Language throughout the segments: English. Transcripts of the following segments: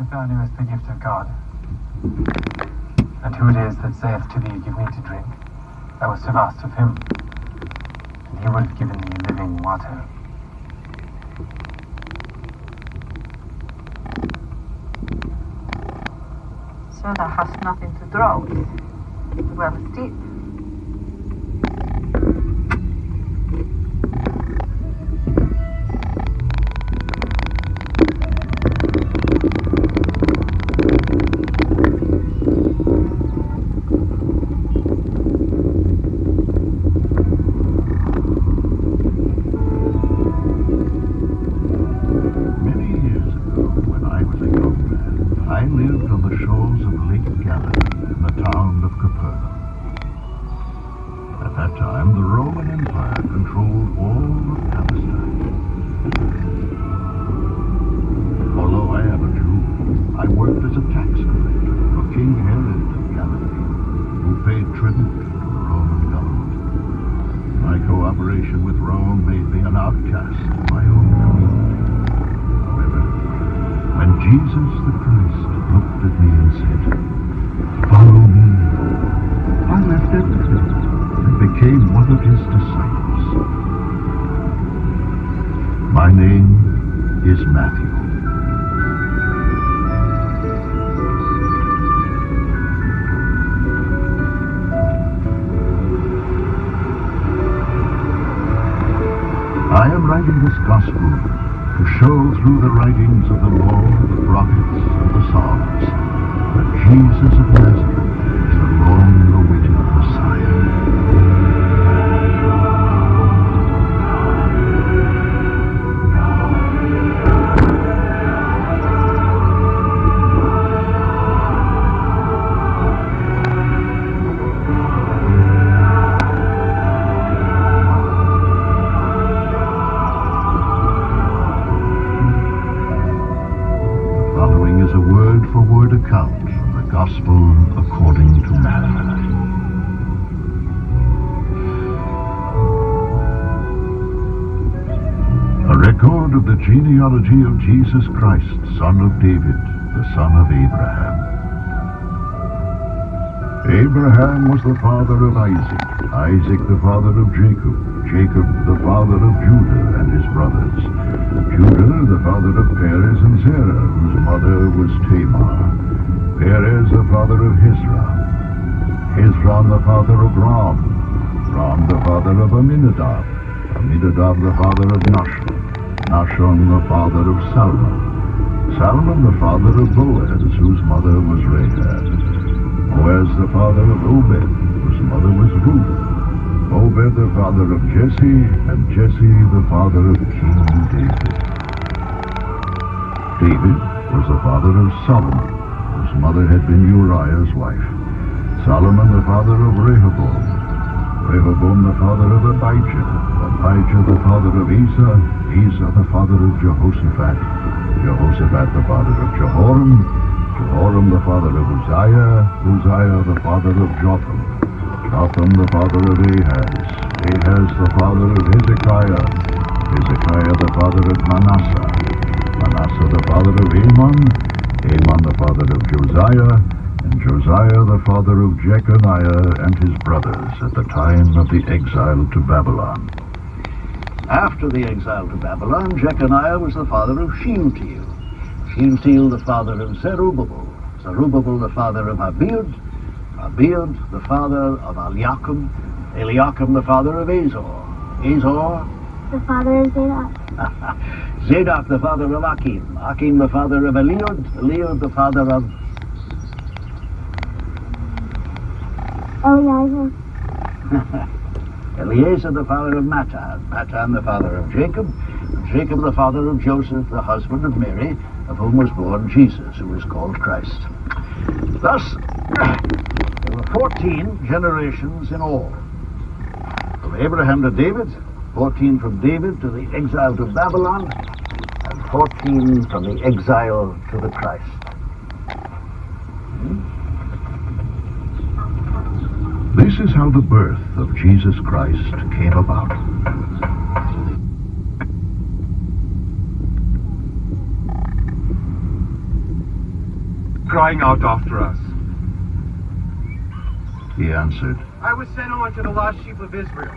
If thou knewest the gift of God, and who it is that saith to thee, give me to drink, thou wouldst have asked of him, and he would have given thee living water. So thou hast nothing to draw with. The well is deep. Jesus the Christ looked at me and said, "Follow me." I left everything and became one of his disciples. My name is Matthew. I am writing this gospel to show through the writings of the law, the prophets, and the Psalms that Jesus of Nazareth is the long-awaited Messiah. Is a word-for-word account from the Gospel according to Matthew. A record of the genealogy of Jesus Christ, son of David, the son of Abraham. Abraham was the father of Isaac, Isaac the father of Jacob, Jacob the father of Judah and his brothers, Judah the father of Perez and Zerah, whose mother was Tamar, Perez the father of Hezron, Hezron the father of Ram, Ram the father of Aminadab, Aminadab the father of Nahshon, Nahshon the father of Salmon, Salmon the father of Boaz, whose mother was Rahab, Boaz the father of Obed, whose mother was Ruth, Obed the father of Jesse, and Jesse the father of King David. David was the father of Solomon, whose mother had been Uriah's wife. Solomon the father of Rehoboam, Rehoboam the father of Abijah, Abijah the father of Asa, Asa the father of Jehoshaphat, Jehoshaphat the father of Jehoram, Jehoram the father of Uzziah, Uzziah the father of Jotham, Jotham the father of Ahaz, Ahaz the father of Hezekiah, Hezekiah the father of Manasseh, Manasseh the father of Amon, Amon the father of Josiah, and Josiah the father of Jeconiah and his brothers at the time of the exile to Babylon. After the exile to Babylon, Jeconiah was the father of Shealtiel, Shealtiel the father of Zerubbabel, Zerubbabel the father of Abiud, Abiud the father of Eliakim, Eliakim the father of Azor, Azor the father of Zadok, Zadok the father of Achim, Achim the father of Eliud, Eliud the father of Eliezer, Eliezer the father of Matan, Matan the father of Jacob, and Jacob the father of Joseph, the husband of Mary, of whom was born Jesus, who is called Christ. Thus, there were 14 generations in all. From Abraham to David, 14 from David to the exile to Babylon, and 14 from the exile to the Christ. This is how the birth of Jesus Christ came about. crying out after us? He answered, I was sent on to the lost sheep of Israel.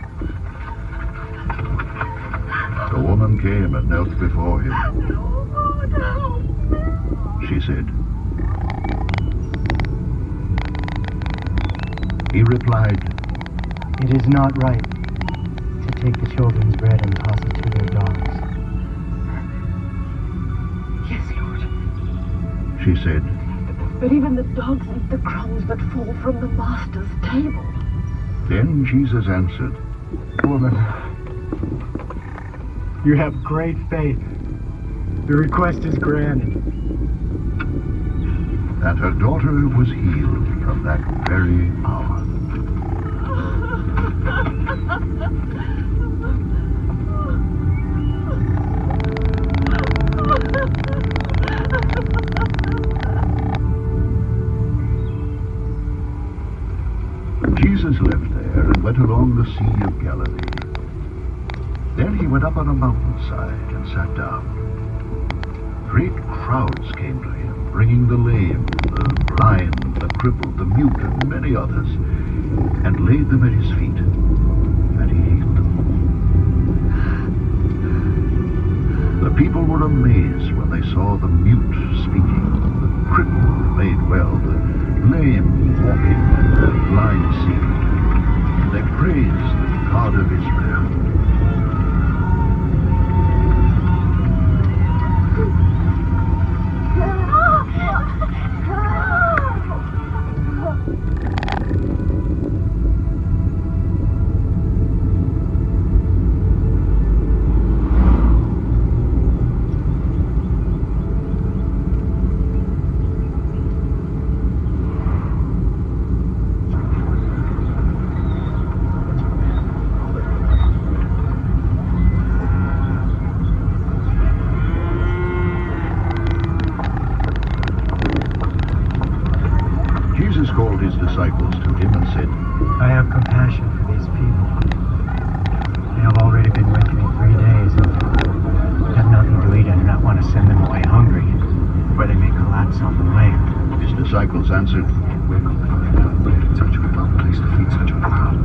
The woman came and knelt before him. She said, He replied, It is not right to take the children's bread and toss it to their dogs. Yes, Lord. She said, But even the dogs eat the crumbs that fall from the master's table. Then Jesus answered, Woman, you have great faith. Your request is granted. and her daughter was healed from that very hour. Jesus left there and went along the Sea of Galilee. Then he went up on a mountainside and sat down. Great crowds came to him, bringing the lame, the blind, the crippled, the mute, and many others, and laid them at his feet, and he healed them. The people were amazed when they saw the mute speaking, the crippled made well, the lame walking, and the blind seeing. They praised the God of Israel. Called his disciples to him and said, I have compassion for these people. They have already been with me 3 days and have nothing to eat. I do not want to send them away hungry, where they may collapse on the way. His disciples answered, Where can we find enough bread in such a remote place to feed such a crowd?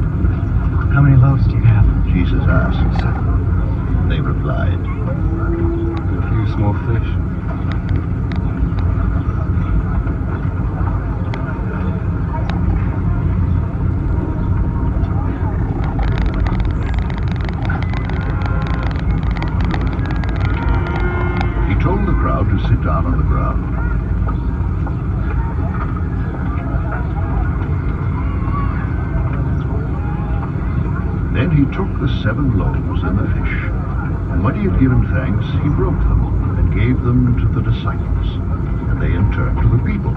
How many loaves do you have? Jesus asked. 7. They replied, A few small fish. to sit down on the ground. Then he took the 7 loaves and the fish, and when he had given thanks, he broke them and gave them to the disciples, and they in turn to the people.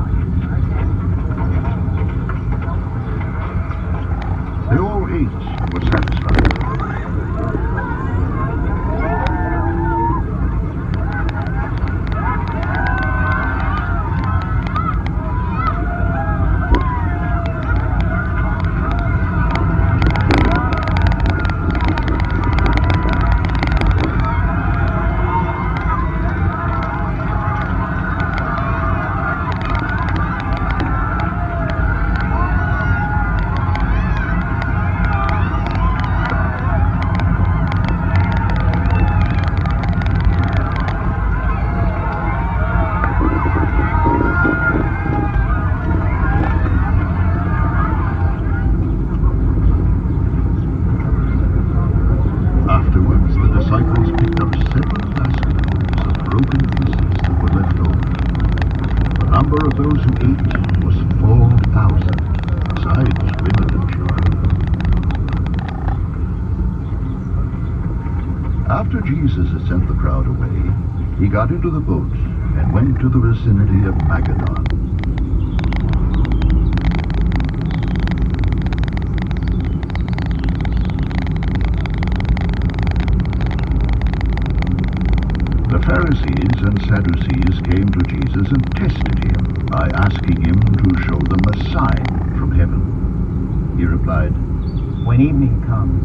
They all ate and were satisfied. Afterwards, the disciples picked up 7 basketfuls of broken pieces that were left over. The number of those who ate was 4,000, besides women and children. After Jesus had sent the crowd away, he got into the boat and went to the vicinity of Magadan. The Pharisees and Sadducees came to Jesus and tested him by asking him to show them a sign from heaven. He replied, When evening comes,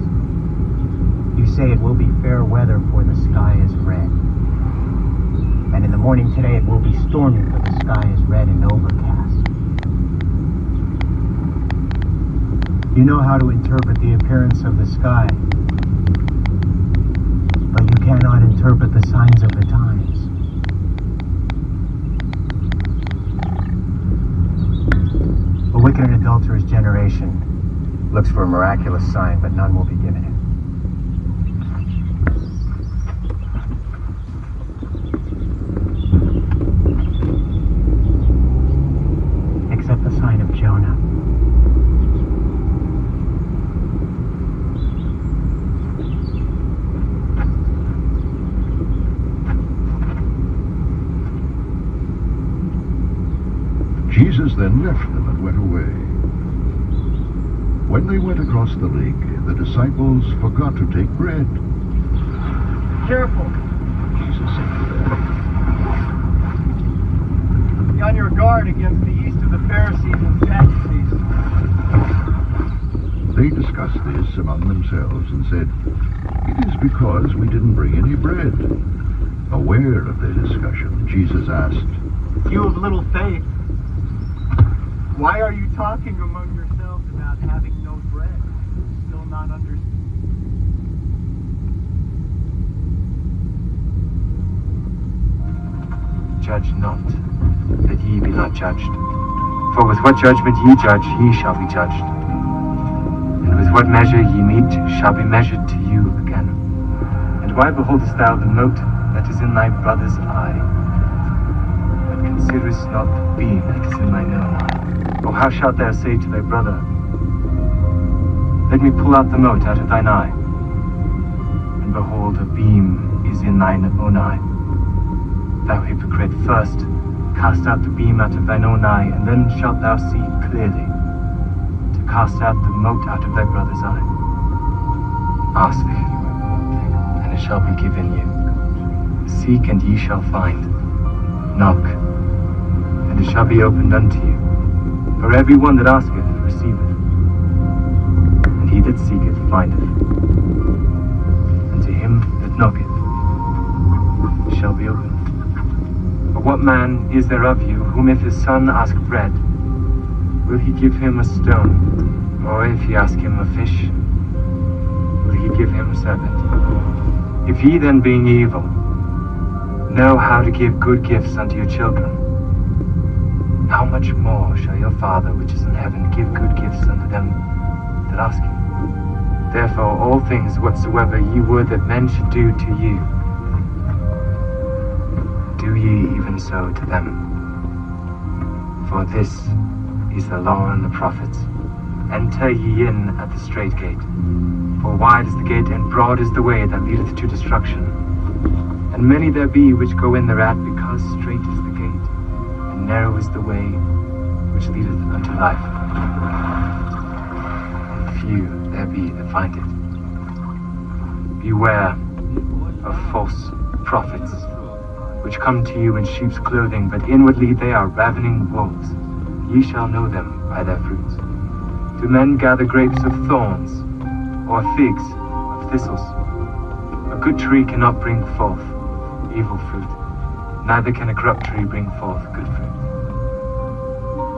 you say it will be fair weather, for the sky is red. And in the morning today it will be stormy, but the sky is red and overcast. You know how to interpret the appearance of the sky, but you cannot interpret the signs of the times. A wicked and adulterous generation looks for a miraculous sign, but none will be given it. Except the sign of Jonah. Jesus then left them and went away. When they went across the lake, the disciples forgot to take bread. Careful! Jesus said to them, Be on your guard against the yeast of the Pharisees and Sadducees. They discussed this among themselves and said, It is because we didn't bring any bread. Aware of their discussion, Jesus asked, You of little faith, why are you talking among yourselves about having no bread? Still not understood. Judge not, that ye be not judged. For with what judgment ye judge, ye shall be judged. And with what measure ye mete, shall be measured to you again. And why beholdest thou the mote that is in thy brother's eye, but considerest not the beam that is in thine own eye? Or how shalt thou say to thy brother, Let me pull out the mote out of thine eye, and behold, a beam is in thine own eye? Thou hypocrite, first cast out the beam out of thine own eye, and then shalt thou see clearly to cast out the mote out of thy brother's eye. Ask, and it shall be given you. Seek, and ye shall find. Knock, and it shall be opened unto you. For every one that asketh receiveth, and he that seeketh findeth, and to him that knocketh it shall be opened. For what man is there of you, whom if his son ask bread, will he give him a stone? Or if he ask him a fish, will he give him a serpent? If ye then, being evil, know how to give good gifts unto your children, how much more shall your Father which is in heaven give good gifts unto them that ask him? Therefore all things whatsoever ye would that men should do to you, do ye even so to them. For this is the law and the prophets. Enter ye in at the strait gate. For wide is the gate, and broad is the way that leadeth to destruction. And many there be which go in thereat, because strait is the gate, and narrow is the way which leadeth unto life. And few there be that find it. Beware of false prophets, which come to you in sheep's clothing, but inwardly they are ravening wolves. Ye shall know them by their fruits. Do men gather grapes of thorns, or figs of thistles? A good tree cannot bring forth evil fruit, neither can a corrupt tree bring forth good fruit.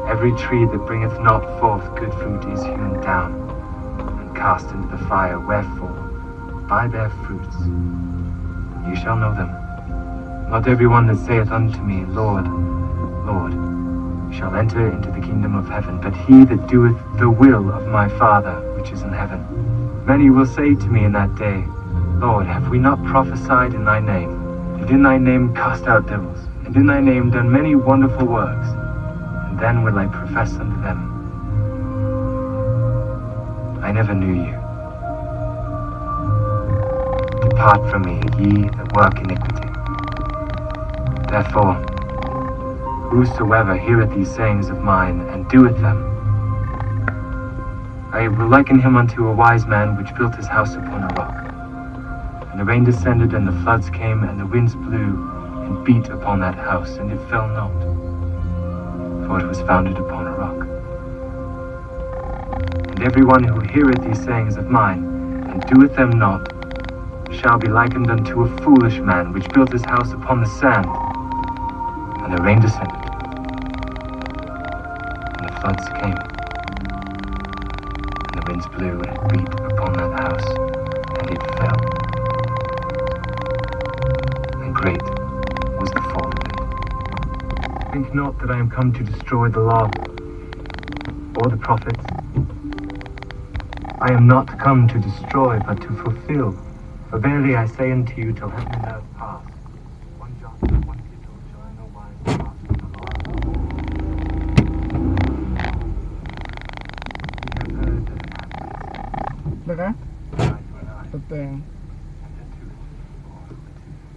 Every tree that bringeth not forth good fruit is hewn down, and cast into the fire. Wherefore, by their fruits ye shall know them. Not every one that saith unto me, Lord, Lord, shall enter into the kingdom of heaven, but he that doeth the will of my Father which is in heaven. Many will say to me in that day, Lord, have we not prophesied in thy name, and in thy name cast out devils, and in thy name done many wonderful works? And then will I profess unto them, I never knew you. Depart from me, ye that work iniquity. Therefore, whosoever heareth these sayings of mine, and doeth them, I will liken him unto a wise man which built his house upon a rock. And the rain descended, and the floods came, and the winds blew, and beat upon that house, and it fell not, for it was founded upon a rock. And every one who heareth these sayings of mine, and doeth them not, shall be likened unto a foolish man which built his house upon the sand. and the rain descended, and the floods came, and the winds blew and beat upon that house, and it fell. And great was the fall of it. Think not that I am come to destroy the law or the prophets. I am not come to destroy, but to fulfill. For verily I say unto you, till heaven and earth pass, one jot and one tittle shall in no wise pass from the law. You have heard that it hath been Baka? said, eye for an eye, Patay. and a tooth for a tooth.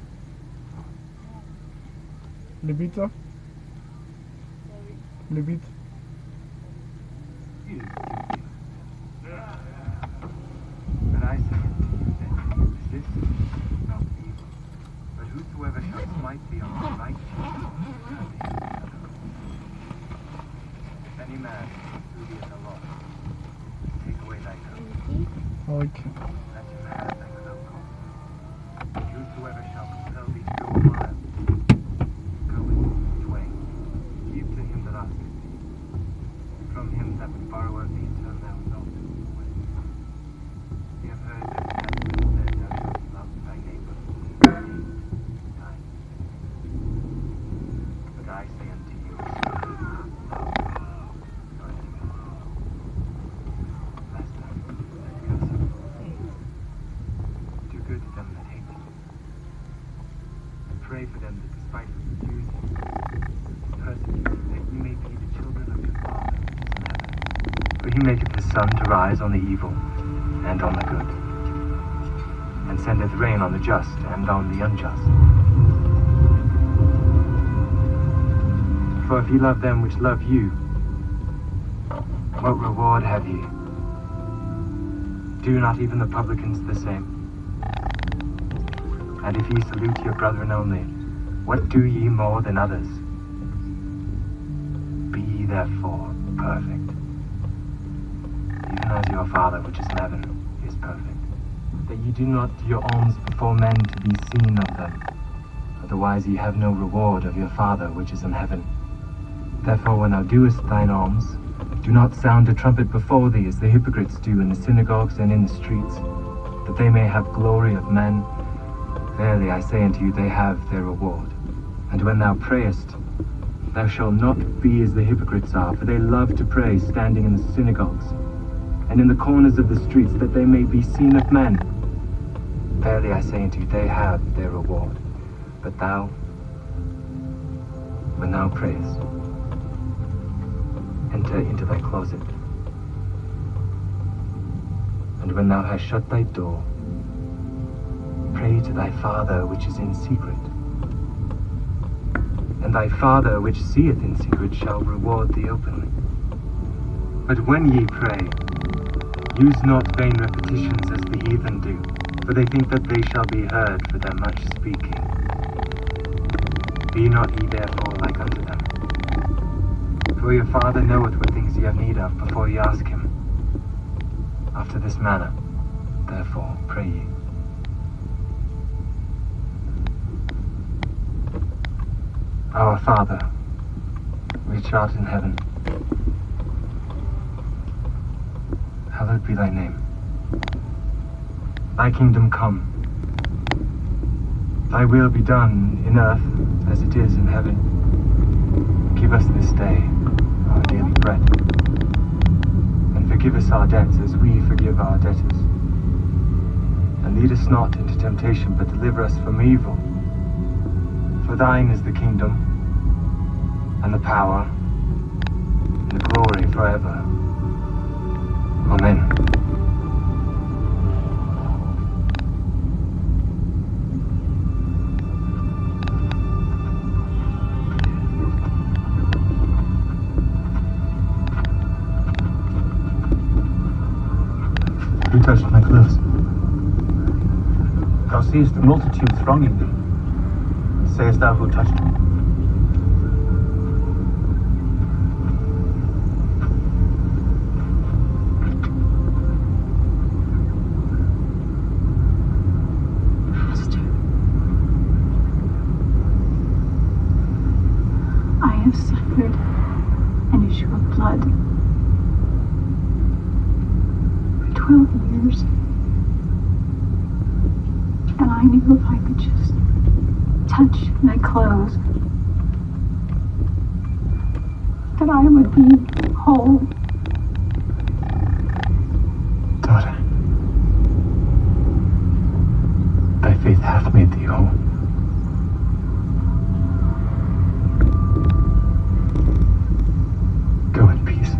Libito? Libito? But I say unto you that resist not evil, but whosoever shall smite thee on the right cheek, turn the other. If any man who thee in the law, take away thy coat, Okay. let him have thy cloak also. And whosoever shall compel thee to go a mile, go with him twain. Give to him that asketh thee. From him that would borrow of thee, turn thou not away. You have heard that it hath been said, thou shalt love thy neighbor, and hate thine enemy. But I say unto you, love your enemy. Bless them that curse you. Do good to them that hate you. And pray for them that despitefully use you, and persecute you, that ye may be the children of your Father which is in heaven. For he maketh his sun to rise on the evil and on the good, and sendeth rain on the just and on the unjust. For if ye love them which love you, what reward have ye? Do not even the publicans the same? And if ye salute your brethren only, what do ye more than others? Be ye therefore perfect, even as your Father which is in heaven is perfect. That ye do not do your alms before men to be seen of them, otherwise ye have no reward of your Father which is in heaven. Therefore when thou doest thine alms, do not sound a trumpet before thee, as the hypocrites do in the synagogues and in the streets, that they may have glory of men. Verily I say unto you, they have their reward. And when thou prayest, thou shalt not be as the hypocrites are, for they love to pray standing in the synagogues and in the corners of the streets, that they may be seen of men. Verily I say unto you, they have their reward. But thou, when thou prayest, enter into thy closet, and when thou hast shut thy door, pray to thy Father which is in secret, and thy Father which seeth in secret shall reward thee openly. But when ye pray, use not vain repetitions as the heathen do, for they think that they shall be heard for their much speaking. Be not ye therefore like unto them. For your Father knoweth what things ye have need of before ye ask him. After this manner, therefore, pray ye. Our Father, which art in heaven, hallowed be thy name. Thy kingdom come. Thy will be done in earth as it is in heaven. Give us this day our daily bread, and forgive us our debts as we forgive our debtors. And lead us not into temptation, but deliver us from evil. For thine is the kingdom, and the power, and the glory forever. Amen. Who touched my clothes? Thou seest the multitude thronging thee. Sayest thou who touched me? suffered an issue of blood. For 12 years. And I knew if I could just touch my clothes, that I would be whole. Daughter, thy faith hath made thee whole. Go in peace,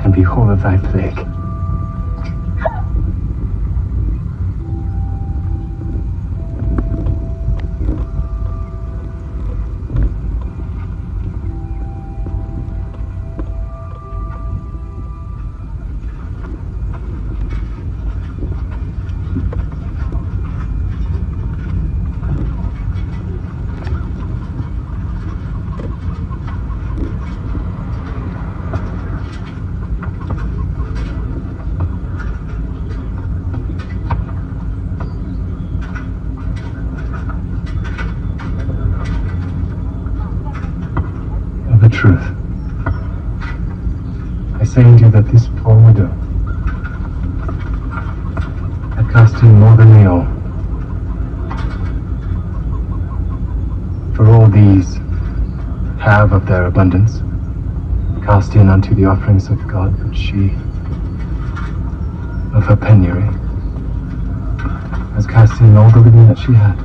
and be whole of thy plague. The truth. I say unto you that this poor widow had cast in more than they all. For all these have of their abundance cast in unto the offerings of God, but she of her penury has cast in all the living that she had.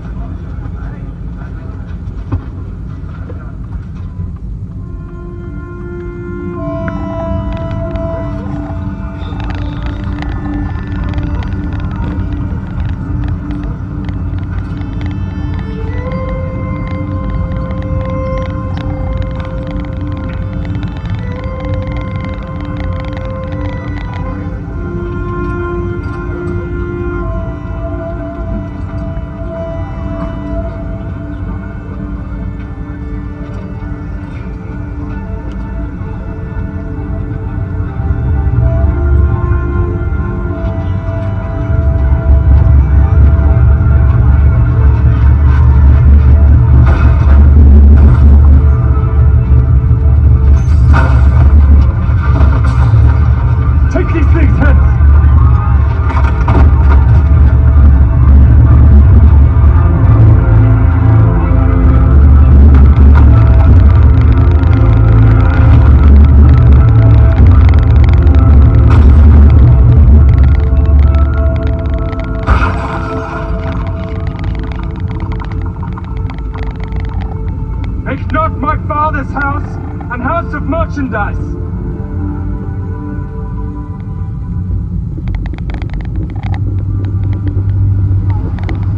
Make not my father's house an house of merchandise.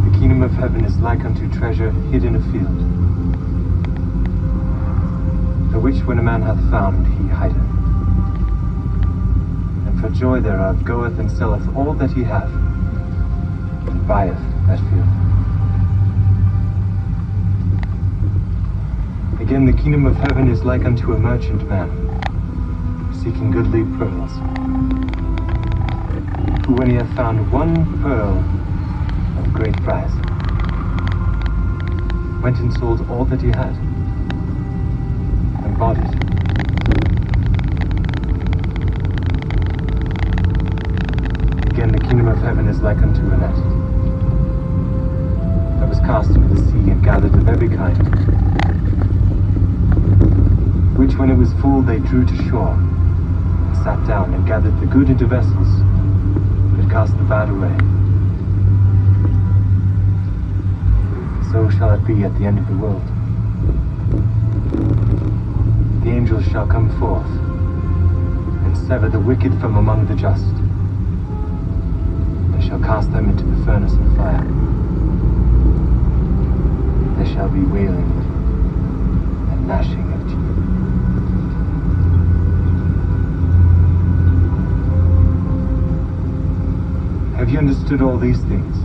The kingdom of heaven is like unto treasure hid in a field, the which when a man hath found, he hideth, and for joy thereof goeth and selleth all that he hath, and buyeth that field. Again, the kingdom of heaven is like unto a merchant man, seeking goodly pearls, who when he hath found one pearl of great price, went and sold all that he had, and bought it. Again, the kingdom of heaven is like unto a net, that was cast into the sea and gathered of every kind, which when it was full they drew to shore, and sat down and gathered the good into vessels, but cast the bad away. So shall it be at the end of the world. The angels shall come forth, and sever the wicked from among the just, and shall cast them into the furnace of fire. There shall be wailing and gnashing of teeth. Have you understood all these things?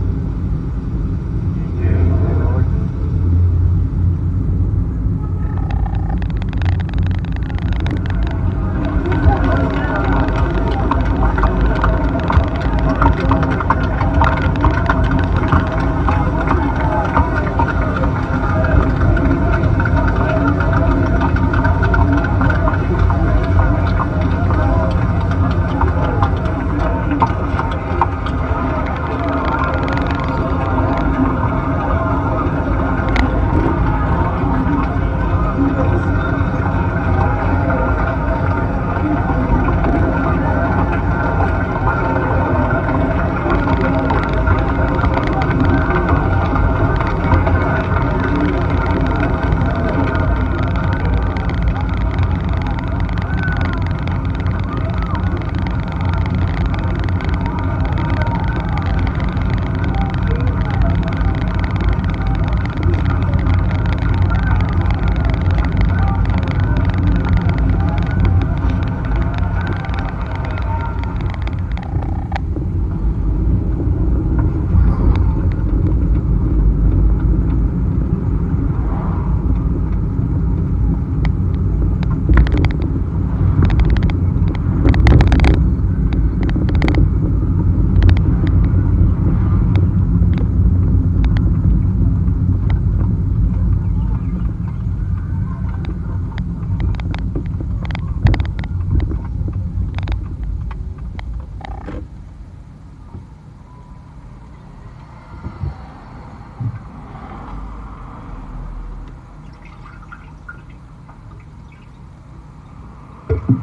Take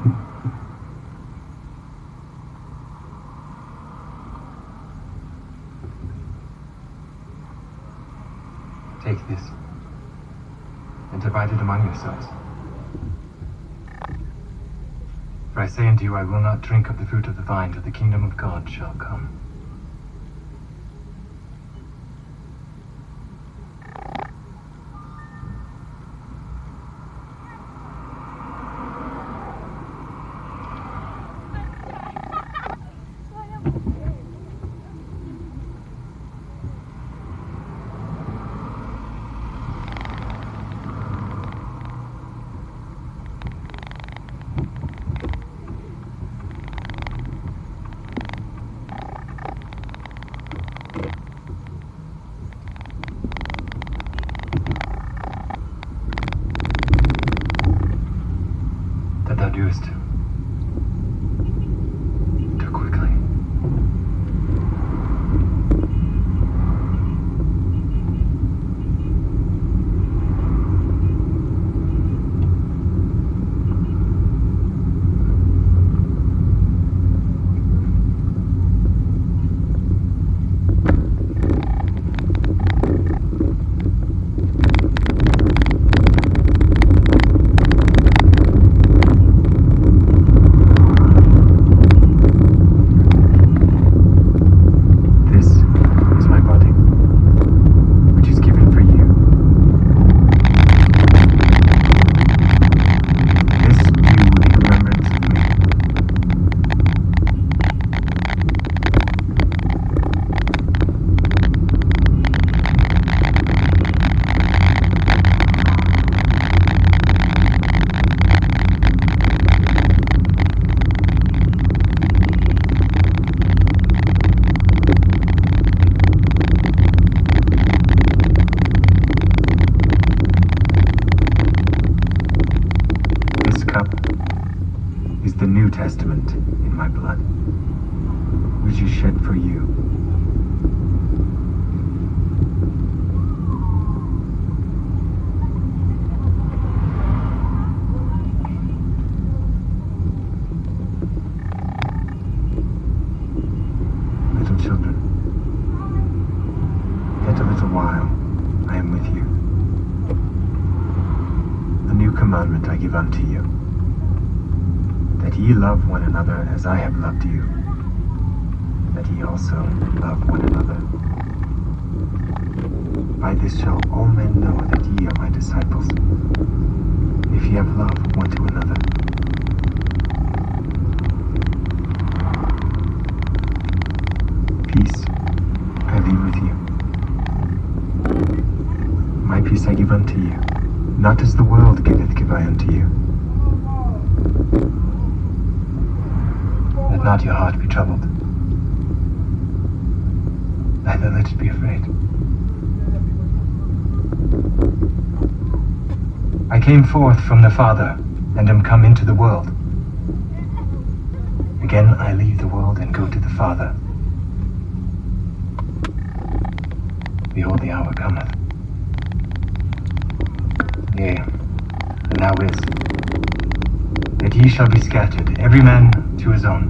this and divide it among yourselves. For I say unto you, I will not drink of the fruit of the vine till the kingdom of God shall come. That thou doest too quickly. This is my body, which is given for you. This do in remembrance of me. This cup is the New Testament in my blood, which is shed for you. Little children, yet a little while I am with you. A new commandment I give unto you, that ye love one another as I have loved you, that ye also love one another. By this shall all men know that ye are my disciples, if ye have love one to another. Peace I leave with you. My peace I give unto you. Not as the world giveth, give I unto you. Let not your heart be troubled, neither let it be afraid. I came forth from the Father, and am come into the world. Again I leave the world and go to the Father. Behold, the hour cometh. Yea, and now is, that ye shall be scattered, every man to his own,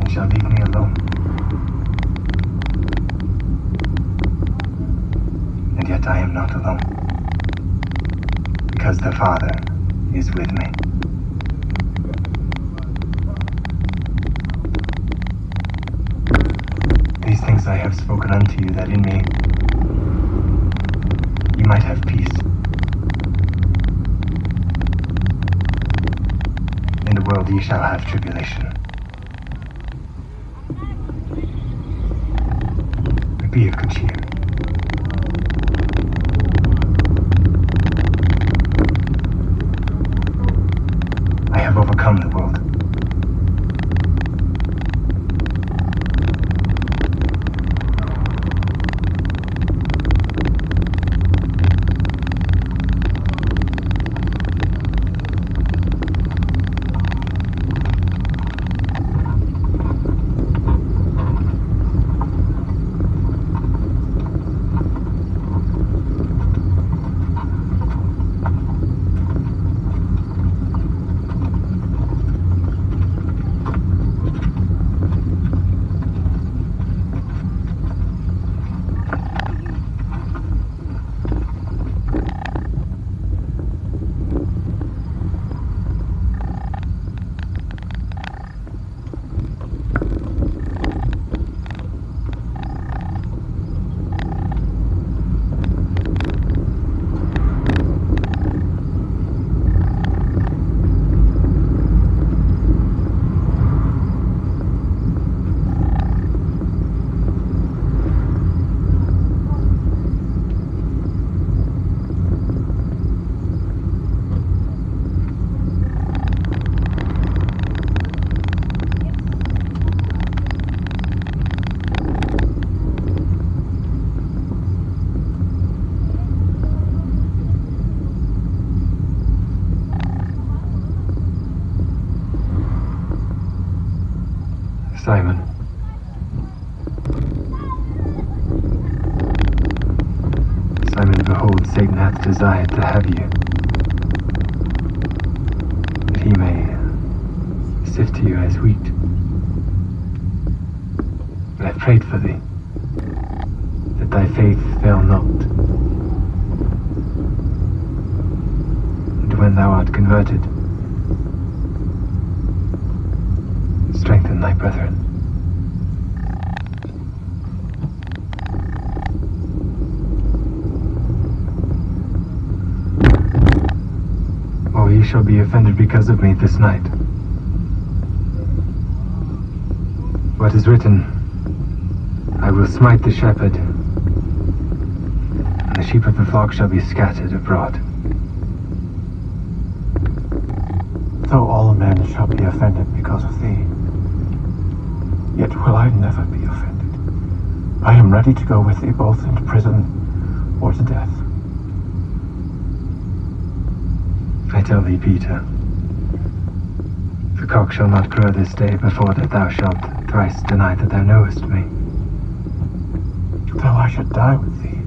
and shall leave me alone. And yet I am not alone, because the Father is with me. These things I have spoken unto you, that in me ye might have peace. In the world ye shall have tribulation. But be of good cheer. I have overcome the world. Simon. Simon, behold, Satan hath desired to have you, that he may sift you as wheat. But I prayed for thee, that thy faith fail not. And when thou art converted, strengthen thy brethren. Or ye shall be offended because of me this night. What is written, I will smite the shepherd, and the sheep of the flock shall be scattered abroad. Though all men shall be offended because of thee, yet will I never be offended. I am ready to go with thee both into prison or to death. I tell thee, Peter, the cock shall not crow this day before that thou shalt thrice deny that thou knowest me. Though I should die with thee,